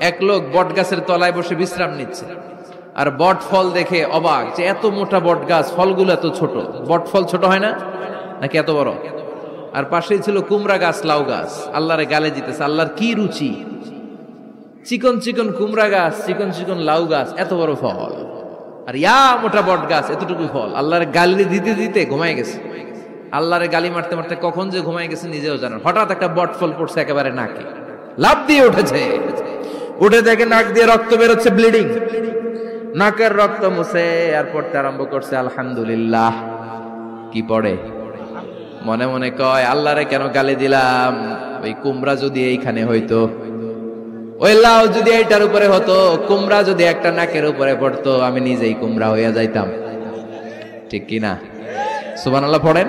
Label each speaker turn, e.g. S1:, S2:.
S1: এক লোক বট গাছের তলায় বসে বিশ্রাম নিচ্ছে, আর বট ফল দেখে অবাক যে এত মোটা বট গাছ, ফলগুলো এত ছোট। বট ফল ছোট হয় না নাকি এত বড়? আর পাশেই ছিল কুমড়া গাছ, লাউ গাছ। আল্লাহরে গালে দিতেছে, আল্লাহর কি রুচি! চিকন চিকন কুমড়া গাছ, চিকন চিকন লাউ গাছ, এত বড় ফল, আর ইয়া মোটা বট গাছ, এতটুকু ফল। আল্লাহর গালি দিতে দিতে ঘুমায় গেছে। আল্লাহরে গালি মারতে মারতে কখন যে ঘুমায় গেছে নিজেও জানেন। হঠাৎ একটা বট ফল পড়ছে একেবারে নাকে, লাফ দিয়ে উঠেছে। উঠে দেখে নাক দিয়ে রক্ত বেরোচ্ছে, ব্লিডিং। নাকের রক্ত মুছে আর পড়তে আরম্ভ করছে আলহামদুলিল্লাহ। কি পড়ে? মনে মনে কয়, আল্লাহরে কেন গালি দিলাম? ওই কুমড়া যদি এইখানে হইতো, ওই লাউ যদি এইটার উপরে হতো, কুমড়া যদি একটা নাকের উপরে পড়তো, আমি নিজেই কুমড়া হইয়া যাইতাম। ঠিক কিনা? সুবহানাল্লাহ পড়েন।